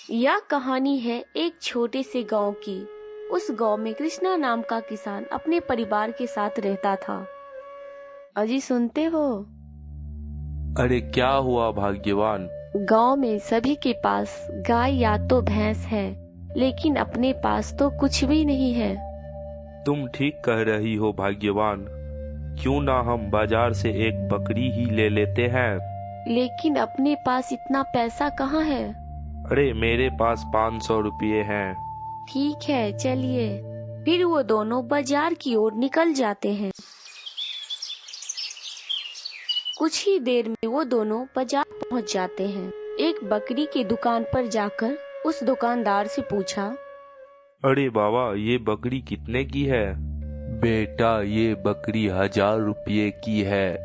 यह कहानी है एक छोटे से गांव की। उस गांव में कृष्णा नाम का किसान अपने परिवार के साथ रहता था। अजी सुनते हो? अरे क्या हुआ भाग्यवान? गांव में सभी के पास गाय या तो भैंस है, लेकिन अपने पास तो कुछ भी नहीं है। तुम ठीक कह रही हो भाग्यवान। क्यों ना हम बाजार से एक बकरी ही ले लेते हैं। लेकिन अपने पास इतना पैसा कहाँ है? अरे मेरे पास 500 रुपये हैं। ठीक है चलिए। फिर वो दोनों बाजार की ओर निकल जाते हैं। कुछ ही देर में वो दोनों बाजार पहुंच जाते हैं। एक बकरी की दुकान पर जाकर उस दुकानदार से पूछा, अरे बाबा, ये बकरी कितने की है? बेटा, ये बकरी 1000 रुपये की है।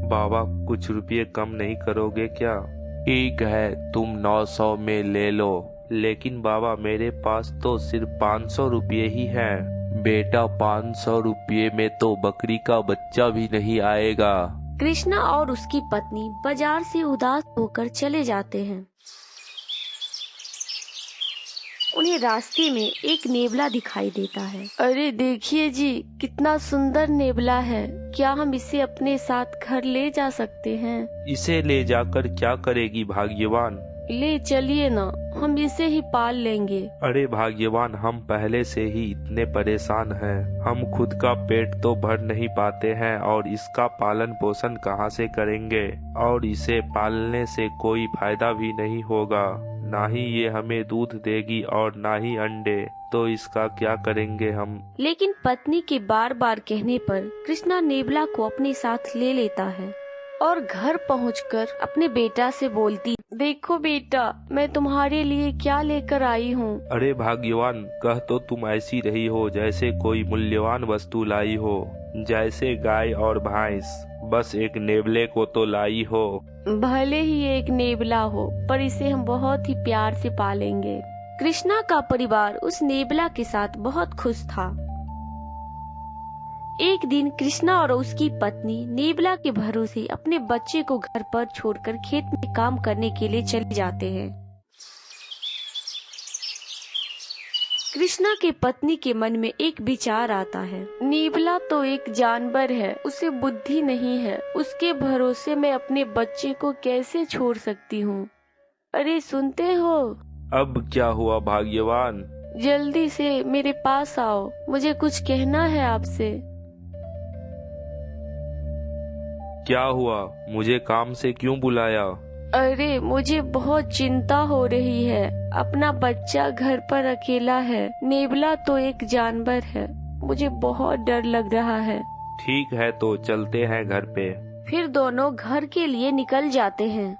बाबा, कुछ रुपये कम नहीं करोगे क्या? ठीक है, तुम 900 में ले लो। लेकिन बाबा, मेरे पास तो सिर्फ 500 रुपये ही है। बेटा, 500 रुपये में तो बकरी का बच्चा भी नहीं आएगा। कृष्णा और उसकी पत्नी बाजार से उदास होकर चले जाते हैं। उन्हें रास्ते में एक नेवला दिखाई देता है। अरे देखिए जी, कितना सुंदर नेवला है। क्या हम इसे अपने साथ घर ले जा सकते हैं? इसे ले जाकर क्या करेगी भाग्यवान? ले चलिए ना, हम इसे ही पाल लेंगे। अरे भाग्यवान, हम पहले से ही इतने परेशान हैं। हम खुद का पेट तो भर नहीं पाते हैं और इसका पालन पोषण कहाँ से करेंगे? और इसे पालने से कोई फायदा भी नहीं होगा। ना ही ये हमें दूध देगी और ना ही अंडे। तो इसका क्या करेंगे हम? लेकिन पत्नी के बार बार कहने पर कृष्णा नेवला को अपने साथ ले लेता है और घर पहुंचकर अपने बेटा से बोलती, देखो बेटा, मैं तुम्हारे लिए क्या लेकर आई हूँ। अरे भाग्यवान, कह तो तुम ऐसी रही हो जैसे कोई मूल्यवान वस्तु लाई हो। जैसे गाय और भैंस। बस एक नेवले को तो लाई हो। भले ही एक नेवला हो, पर इसे हम बहुत ही प्यार से पालेंगे। कृष्णा का परिवार उस नेवला के साथ बहुत खुश था। एक दिन कृष्णा और उसकी पत्नी नेवला के भरोसे अपने बच्चे को घर पर छोड़कर खेत में काम करने के लिए चले जाते हैं। कृष्णा के पत्नी के मन में एक विचार आता है। नेवला तो एक जानवर है, उसे बुद्धि नहीं है। उसके भरोसे मैं अपने बच्चे को कैसे छोड़ सकती हूँ? अरे सुनते हो? अब क्या हुआ भाग्यवान? जल्दी से मेरे पास आओ, मुझे कुछ कहना है आपसे। क्या हुआ? मुझे काम से क्यों बुलाया? अरे मुझे बहुत चिंता हो रही है। अपना बच्चा घर पर अकेला है। नेवला तो एक जानवर है। मुझे बहुत डर लग रहा है। ठीक है, तो चलते हैं घर पे। फिर दोनों घर के लिए निकल जाते हैं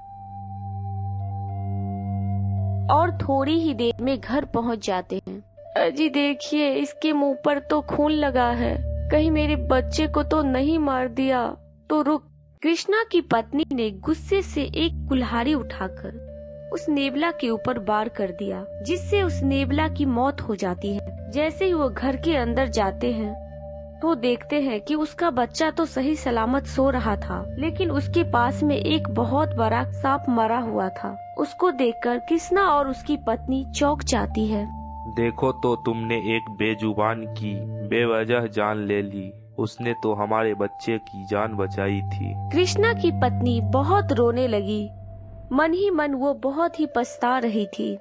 और थोड़ी ही देर में घर पहुंच जाते हैं। अजी देखिए, इसके मुंह पर तो खून लगा है। कहीं मेरे बच्चे को तो नहीं मार दिया? तो रुक। कृष्णा की पत्नी ने गुस्से से एक कुल्हाड़ी उठाकर उस नेवला के ऊपर वार कर दिया, जिससे उस नेवला की मौत हो जाती है। जैसे ही वो घर के अंदर जाते हैं तो देखते हैं कि उसका बच्चा तो सही सलामत सो रहा था, लेकिन उसके पास में एक बहुत बड़ा सांप मरा हुआ था। उसको देखकर कृष्णा और उसकी पत्नी चौंक जाती है। देखो तो, तुमने एक बेजुबान की बेवजह जान ले ली। उसने तो हमारे बच्चे की जान बचाई थी। कृष्णा की पत्नी बहुत रोने लगी। मन ही मन वो बहुत ही पछता रही थी।